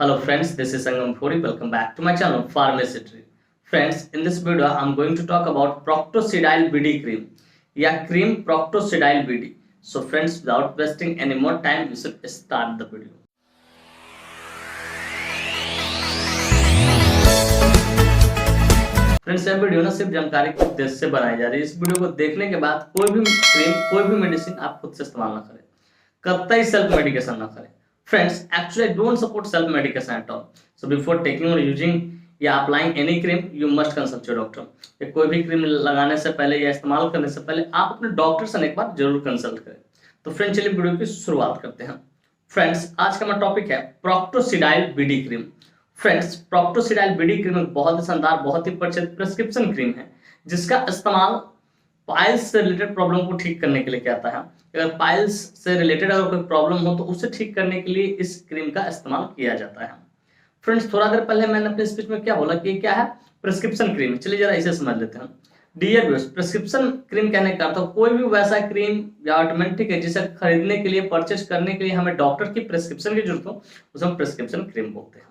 Hello friends, this is Sangam Phori. Welcome back to my channel Pharmacy Tree. Friends, in this video I'm going to talk about Proctosidyl BD cream या cream Proctosidyl BD. So friends, without wasting any more time, we should start the video. Friends यह video ना सिर्फ जानकारी के उद्देश्य से बनाई जा रही है। इस वीडियो को देखने के बाद कोई भी क्रीम कोई भी मेडिसिन आप खुद से इस्तेमाल ना करें, कतई सेल्फ मेडिकेशन ना करें। Friends, actually I don't support self medication at all. So before taking or using या applying any cream, you must consult your doctor. कि कोई भी क्रीम लगाने से पहले या इस्तेमाल करने से पहले आप अपने डॉक्टर से एक बार जरूर कंसल्ट करें। तो फ्रेंड्स चलिए वीडियो की शुरुआत करते हैं। फ्रेंड्स आज का हमारा टॉपिक है Proctosedyl BD cream. Friends Proctosedyl BD cream एक बहुत ही शानदार, बहुत ही प्रचलित प्रिस्क्रिप्शन क्रीम है जिसका इस्तेमाल पाइल्स से रिलेटेड प्रॉब्लम को ठीक करने के लिए किया जाता है। अगर पाइल्स से रिलेटेड अगर कोई प्रॉब्लम हो तो उसे ठीक करने के लिए इस क्रीम का इस्तेमाल किया जाता है। फ्रेंड्स थोड़ा देर पहले मैंने अपने स्पीच में क्या बोला कि क्या है, प्रिस्क्रिप्शन क्रीम। चलिए जरा इसे समझ लेते हैं। डियर व्यूअर्स, प्रिस्क्रिप्शन क्रीम कहने का अर्थ कोई भी वैसा क्रीम या ऑइंटमेंट ठीक है जिसे खरीदने के लिए, परचेज करने के लिए हमें डॉक्टर की प्रिस्क्रिप्शन की जरूरत हो, उसे हम प्रिस्क्रिप्शन क्रीम बोलते हैं।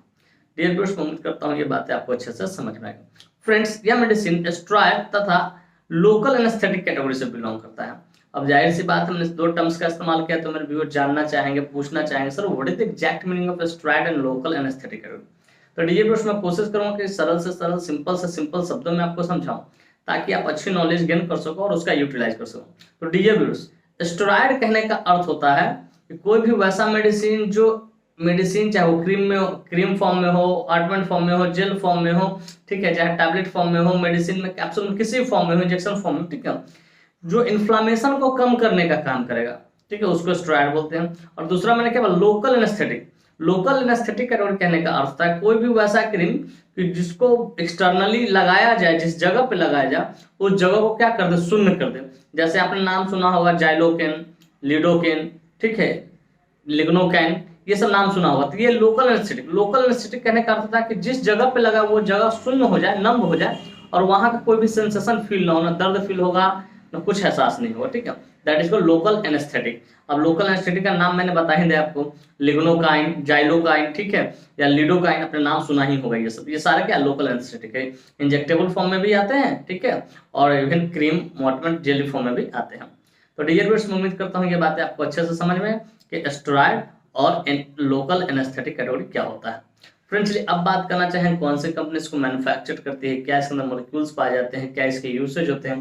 डियर व्यूअर्स, उम्मीद करता हूँ ये बातें आपको अच्छे से समझ में आएगी। फ्रेंड्स यह मेडिसिन स्टेरॉयड तथा लोकल एनेस्थेटिक कैटेगरी से बिलोंग करता है। अब जाहिर सी बात, हमने दो टर्म्स का इस्तेमाल किया तो मेरे व्यूअर जानना चाहेंगे, पूछना चाहेंगे, sir what is the exact meaning of steroid and local anaesthetic category. तो डियर व्यूअर्स, मैं कोशिश करूंगा कि सरल से सरल, सिंपल से सिंपल शब्दों में आपको समझाऊं ताकि आप अच्छी नॉलेज गेन कर सको और उसका यूटिलाइज कर सको। तो डियर व्यूअर्स, स्टेरॉयड कहने का अर्थ होता है कि कोई भी वैसा मेडिसिन जो मेडिसिन चाहे वो क्रीम में हो, क्रीम फॉर्म में हो, ऑइंटमेंट फॉर्म में हो, जेल फॉर्म में हो, ठीक है, चाहे टैबलेट फॉर्म में हो, मेडिसिन में, कैप्सूल में, किसी फॉर्म में हो, इंजेक्शन फॉर्म में, ठीक है, जो इन्फ्लामेशन को कम करने का काम करेगा, ठीक है, उसको स्टेरॉयड बोलते हैं। और दूसरा मैंने क्या बोला, local anaesthetic. Local anaesthetic category कहने का अर्थ है कोई भी वैसा क्रीम कि जिसको एक्सटर्नली लगाया जाए, जिस जगह पे लगाया जाए उस जगह को क्या कर दे, शून्य कर दे। जैसे आपने नाम सुना होगा जाइलोकेन, लिडोकेन, ठीक है, लिग्नोकैन, ये सब नाम सुना होगा। तो ये लोकल एनेस्थेटिक। लोकल एनेस्थेटिक कहने का अर्थ था कि जिस जगह पे लगा वो जगह शून्य हो जाए, नम हो जाए और वहां का कोई भी सेंसेशन फील ना हो, ना दर्द फील होगा, ना कुछ एहसास नहीं होगा, ठीक है, that is called local anaesthetic. अब लोकल एनेस्थेटिक का नाम मैंने बता ही दिया आपको, लिग्नोकाइन, जाइलोकाइन, ठीक है, या लिडोकाइन, अपने नाम सुना ही होगा। ये सब, ये सारे क्या लोकल एनेस्थेटिक है। इंजेक्टेबल फॉर्म में भी आते हैं, ठीक है, और even cream, ointment, jelly form में भी आते हैं। तो डियर व्यूअर्स, मैं उम्मीद करता हूँ ये बातें आपको अच्छे से समझ में कि स्टेरॉयड और लोकल एनेस्थेटिक कैटेगरी क्या होता है। फ्रेंड्स अब बात करना चाहें कौन सी कंपनी इसको मैन्युफैक्चर करती है, क्या इसके अंदर मॉलिक्यूल्स पाए जाते हैं, क्या इसके यूसेज होते हैं,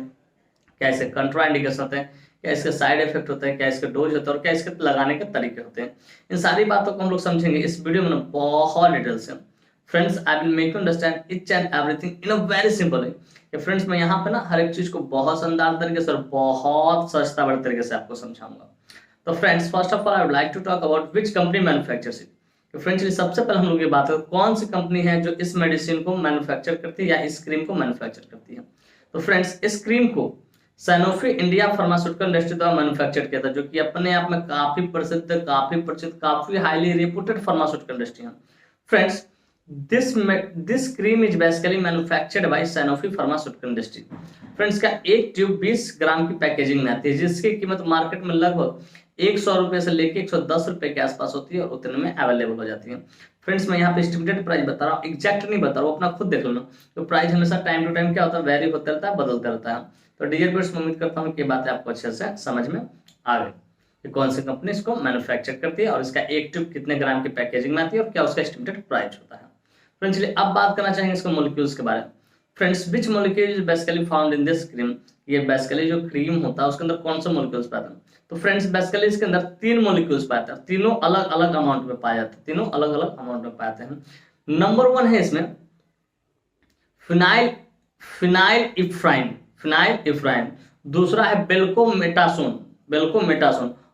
क्या इसके कंट्राइंडिकेशन होते हैं, क्या इसके साइड इफेक्ट होते हैं, क्या इसके डोज होता है और क्या इसके लगाने के तरीके होते हैं। इन सारी बातों को हम लोग समझेंगे इस वीडियो में बहुत डिटेल से। Friends I will make you understand each and everything in a very simple way. Friends मैं यहाँ पे ना हर एक चीज को बहुत शानदार तरीके से और बहुत सस्ता बड़े तरीके से आपको समझाऊंगा। तो friends first of all I would like to talk about which company manufactures it. तो फ्रेंड्स सबसे पहले हम लोग ये बात करें कौन सी कंपनी है जो इस मेडिसिन को मैन्युफैक्चर करती है या इस क्रीम को मैन्युफैक्चर करती है। तो फ्रेंड्स इस क्रीम को सैनोफी इंडिया फार्मास्यूटिकल इंडस्ट्री द्वारा मैन्युफैक्चर किया था, जो कि अपने आप में काफी प्रसिद्ध, काफी परिचित, काफी हाईली रेपुटेड फार्मास्यूटिकल इंडस्ट्री है। Friends this cream is basically manufactured by Sanofi Pharmaceutical Industry। Friends का एक ट्यूब 20 ग्राम की पैकेजिंग में आती है जिसकी कीमत मार्केट में लगभग 100 रुपए से लेके 110 रुपए के आसपास होती है और उतने में अवेलेबल हो जाती है। फ्रेंड्स मैं यहाँ पे एस्टिमेटेड प्राइस बता रहा हूँ, एग्जैक्ट नहीं बता रहा हूँ, अपना खुद देख लो। तो प्राइस हमेशा टाइम टू टाइम क्या होता है, वेरी होता रहता है, बदलता रहता है। तो डियर व्यूअर्स, मैं उम्मीद करता हूँ कि बातें आपको अच्छे से समझ में आ गई, कौन सी कंपनी इसको मैन्युफैक्चर करती है और इसका एक ट्यूब कितने ग्राम की पैकेजिंग में आती है और क्या उसका एस्टिमेटेड प्राइस होता है। फ्रेंड्स अब बात करना चाहेंगे इसके मॉलिक्यूल्स के बारे में। Friends which molecule is basically found in this cream. ये बेसिकली जो क्रीम होता है उसके अंदर कौन से मॉलिक्यूल्स पाते हैं। तो फ्रेंड्स बेसिकली इसके अंदर 3 मॉलिक्यूल्स पाते हैं, तीनों अलग अलग अमाउंट में पाए जाते हैं, तीनों अलग अलग अमाउंट में पाते हैं। नंबर 1 है इसमें फिनाइल फिनाइल इफ्राइन, दूसरा है बेल्कोमेटासोन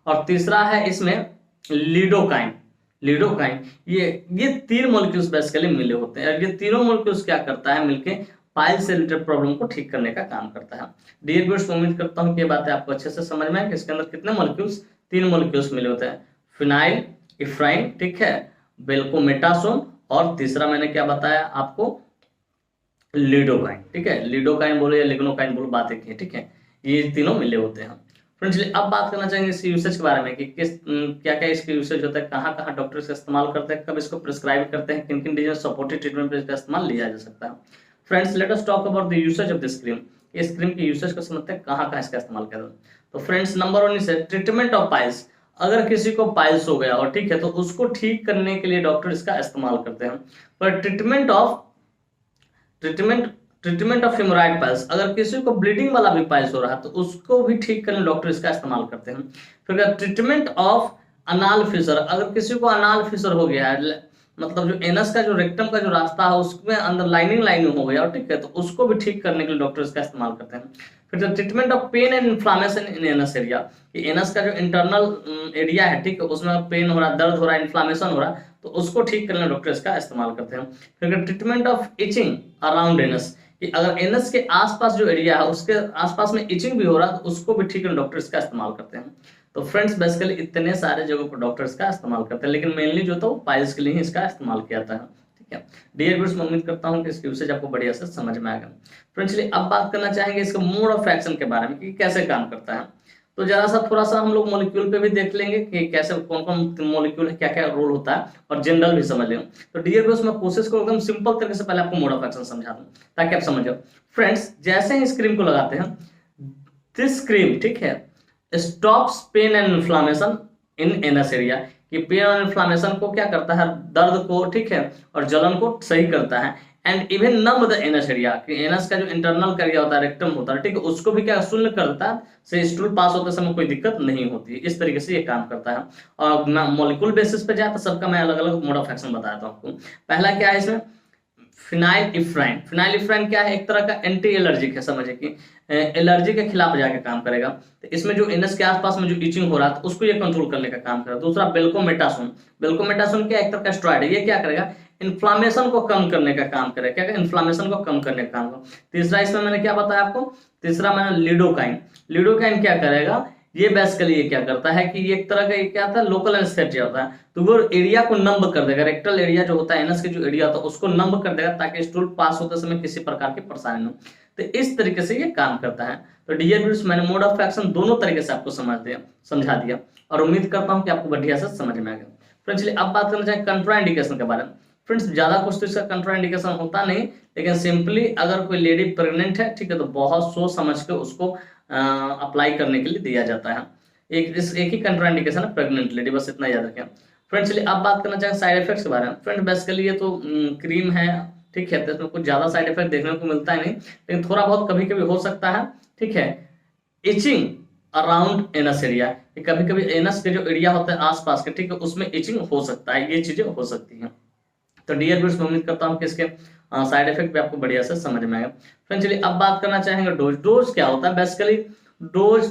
और तीसरा है इसमें लिडोकाइन। ये 3 मॉलिक्यूल्स बेसिकली मिले होते हैं और ये तीनों मॉलिक्यूल्स क्या करता है, मिलके पाइल से रिलेटेड प्रॉब्लम को ठीक करने का काम करता है। डियर व्यूअर्स, उम्मीद करता हूं कि ये बातें आपको अच्छे से समझ में आए कि इसके अंदर कितने मॉलिक्यूल्स, 3 मॉलिक्यूल्स मिले होते हैं, फिनाइल इफ्राइन, ठीक है, बेल्कोमेटासोन और तीसरा मैंने क्या बताया आपको, लिडोकाइन, ठीक है, लिडोकाइन बोलो या लिग्नोकाइन बोलो, बात एक है, ठीक है, ये तीनों मिले होते हैं। फ्रेंड्स अब बात करना चाहेंगे इसके यूसेज के बारे में कि किस क्या क्या इसके यूसेज होता है, कहाँ कहाँ डॉक्टर इसका इस्तेमाल करते हैं, कब इसको प्रिस्क्राइब करते हैं, किन किन डिजीज सपोर्टिव ट्रीटमेंट पर इसका इस्तेमाल लिया जा सकता है। Friends let us talk about the usage of this cream. इस क्रीम के यूसेज को समझते हैं, कहाँ कहाँ इसका इस्तेमाल करते हैं। तो फ्रेंड्स नंबर 1 है ट्रीटमेंट ऑफ पाइल्स। अगर किसी को पाइल्स हो गया और ठीक है तो उसको ठीक करने के लिए डॉक्टर इसका इस्तेमाल करते हैं। पर ट्रीटमेंट ऑफ हेमोराइड पाइल्स, अगर किसी को ब्लीडिंग वाला भी पाइल्स हो रहा है तो उसको भी ठीक करने डॉक्टर इसका इस्तेमाल करते हैं। फिर ट्रीटमेंट ऑफ अनाल फिशर, अगर किसी को अनाल फिशर हो गया है, मतलब जो एनस का जो रेक्टम का जो रास्ता है उसमें अंदर लाइनिंग हो गया और ठीक है तो उसको भी ठीक करने के लिए डॉक्टर इसका इस्तेमाल करते हैं। फिर treatment of pain and inflammation in anus area, कि एनस का जो इंटरनल एरिया है ठीक है उसमें पेन हो रहा है, दर्द हो रहा है, इन्फ्लामेशन हो रहा है तो उसको ठीक करने डॉक्टर इसका इस्तेमाल करते हैं। फिर treatment of itching around anus, कि अगर एनस के आसपास जो एरिया है उसके आसपास में इचिंग भी हो रहा है तो उसको भी ठीक करने डॉक्टर इसका इस्तेमाल करते हैं। तो फ्रेंड्स बेसिकली इतने सारे जगहों पर डॉक्टर इसका इस्तेमाल करते हैं, लेकिन मेनली जो था वो पाइल्स के लिए ही इसका इस्तेमाल किया जाता है। ठीक है डियर व्यूअर्स, मैं उम्मीद करता हूँ कि इसकी यूसेज आपको बढ़िया से समझ में आएगा। फ्रेंड्स अब बात करना चाहेंगे इसका मोड ऑफ एक्शन के बारे में कि कैसे काम करता है। तो जरा सा थोड़ा सा हम लोग मॉलिक्यूल पे भी देख लेंगे कि कैसे कौन कौन मॉलिक्यूल है, क्या क्या रोल होता है और जनरल भी समझ लेंगे। तो डियर व्यूअर्स मैं कोशिश करूँ एकदम सिंपल तरीके से पहले आपको मोड ऑफ एक्शन समझा दूं ताकि आप समझ जाओ। फ्रेंड्स जैसे ही इस क्रीम को लगाते हैं, दिस क्रीम ठीक है stops pain and inflammation in anus area, कि पेन और इन्फ्लामेशन को क्या करता है, दर्द को ठीक है और जलन को सही करता है। And even numb the anus area, कि एनस का जो इंटरनल एरिया होता है, रेक्टम होता है ठीक है उसको भी क्या शून्य कर देता है, से स्टूल पास होते समय कोई दिक्कत नहीं होती है। इस तरीके से ये काम करता है। और मॉलिक्यूल बेसिस पे जाए तो सबका मैं अलग अलग मोड ऑफ एक्शन बताता हूँ आपको। पहला क्या है इसमें, फिनाइल इफ्राइन। फिनाइल इफ्राइन क्या है, एक तरह का एंटी एलर्जिक है, समझे कि एलर्जी के खिलाफ जाके काम करेगा। तो इसमें जो एनस के आसपास में जो इचिंग हो रहा था उसको ये कंट्रोल करने का काम करेगा। दूसरा बेल्कोमेटासोन। बेल्कोमेटासोन क्या एक तरह का स्टेरॉइड है, ये क्या करेगा, इन्फ्लामेशन को कम करने का काम करेगा। क्या इन्फ्लामेशन को कम करने का काम करेगा। तीसरा इसमें मैंने क्या बताया आपको, तीसरा मैंने लिडोकाइन। लिडोकाइन क्या करेगा, ये बेसिकली ये क्या करता है कि ये एक तरह का ये क्या होता है, लोकल एनेस्थेटिया होता है। तो वो एरिया को नंब कर देगा, रेक्टल एरिया जो होता है एनस के जो एरिया होता है उसको नंब कर देगा ताकि स्टूल पास होते समय किसी प्रकार की परेशानी न हो। तो इस तरीके से ये काम करता है। तो डियर व्यूअर्स मैंने मोड ऑफ एक्शन दोनों तरीके से आपको समझा दिया और उम्मीद करता हूँ कि आपको बढ़िया से समझ में आ गया। फ्रेंड्स अब बात करना चाहें कंट्राइंडिकेशन के बारे में। फ्रेंड्स ज्यादा कुछ तो इसका कंट्राइंडिकेशन होता नहीं, लेकिन सिंपली अगर कोई लेडी प्रेग्नेंट है ठीक है तो बहुत सोच समझ के उसको अप्लाई करने के लिए दिया जाता है। एक ही कंट्राइंडिकेशन है, प्रेग्नेंट लेडी, बस इतना याद रखें। फ्रेंड्स चलिए अब बात करना चाहें साइड इफेक्ट्स के बारे में। फ्रेंड्स बेसिकली ये तो क्रीम है ठीक है तो इसमें कुछ ज्यादा साइड इफेक्ट देखने को मिलता है नहीं, लेकिन थोड़ा बहुत कभी कभी हो सकता है ठीक है। इचिंग अराउंड एनस एरिया, कभी कभी एनस के जो एरिया होता है आसपास के ठीक है उसमें इचिंग हो सकता है, ये चीजें हो सकती हैं। तो डियर व्यूअर्स मैं उम्मीद करता हूँ कि इसके साइड इफेक्ट भी आपको बढ़िया से समझ में आएगा। फ्रेंड्स चलिए अब बात करना चाहेंगे डोज। डोज क्या होता है, बेसिकली डोज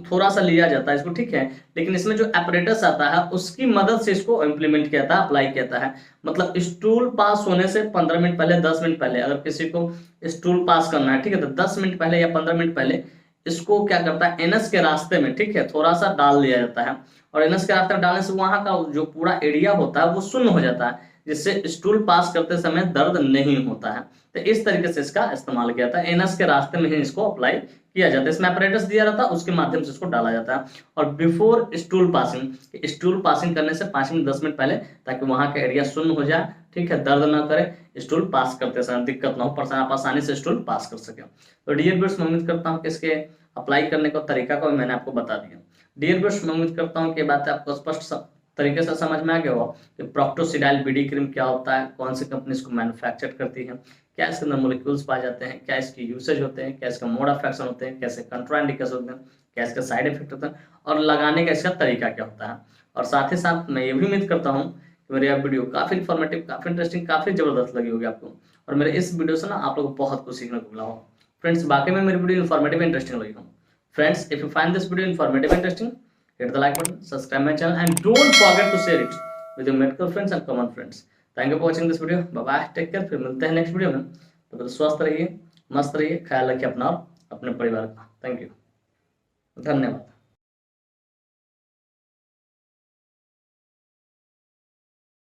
थोड़ा सा लिया जाता है इसको ठीक है, लेकिन इसमें जो एपरेटस आता है उसकी मदद से इसको इम्प्लीमेंट किया जाता है, अप्लाई किया जाता है। मतलब स्टूल पास होने से 15 मिनट पहले, 10 मिनट पहले अगर किसी को स्टूल पास करना है ठीक है तो 10 मिनट पहले या 15 मिनट पहले इसको क्या करता है, एनस के रास्ते में ठीक है थोड़ा सा डाल दिया जाता है। और एनस के रास्ते में डालने से वहां का जो पूरा एरिया होता है वो शून्य हो जाता है, जिससे स्टूल पास करते समय दर्द नहीं होता है। तो इस तरीके से इसका इस्तेमाल किया जाता है, एनस के रास्ते में ही इसको अप्लाई किया जाता है। इसमें अपरेटस दिया रहता है उसके माध्यम से इसको डाला जाता है। और before stool passing, stool passing करने से 5 मिनट 10 मिनट पहले, ताकि वहां का एरिया शून्य हो जाए ठीक है, दर्द ना करे, स्टूल पास करते समय दिक्कत ना हो, आप आसानी से स्टूल पास कर सके। तो डियर व्यूअर्स मैं उम्मीद करता हूँ कि इसके अप्लाई करने का तरीका को मैंने आपको बता दिया। डियर व्यूअर्स मैं उम्मीद करता हूँ कि बात आपको स्पष्ट तरीके से समझ में आ गया होगा कि प्रोक्टोसिडाइल बीडी क्रीम क्या होता है, कौन सी कंपनी इसको मैन्युफैक्चर करती है, क्या इसके अंदर मोलिक्यूल्स पाए जाते हैं, क्या इसके यूसेज होते हैं, क्या इसका मोड ऑफ एक्शन होते हैं, कैसे कंट्राइंडिकेशन होते हैं, क्या इसका साइड इफेक्ट होता है और लगाने का इसका तरीका क्या होता है। और साथ ही साथ मैं ये भी उम्मीद करता हूँ कि मेरी वीडियो काफी इन्फॉर्मेटिव, काफी इंटरेस्टिंग, काफी जबरदस्त लगी होगी आपको और मेरे इस वीडियो से ना आप लोगों को बहुत कुछ सीखने को मिला हो। फ्रेंड्स बाकी में मेरी वीडियो इन्फॉर्मेटिव इंटरेस्टिंग लगी हो। Friends if you find this video informative interesting, hit the like button, subscribe my channel and don't forget to share it with your medical friends and common friends. Thank you for watching this video. Bye bye, take care, फिर मिलते हैं next video में। तो स्वस्थ रहिए, मस्त रहिए, ख्याल रखिए अपना और अपने परिवार का। थैंक यू, धन्यवाद।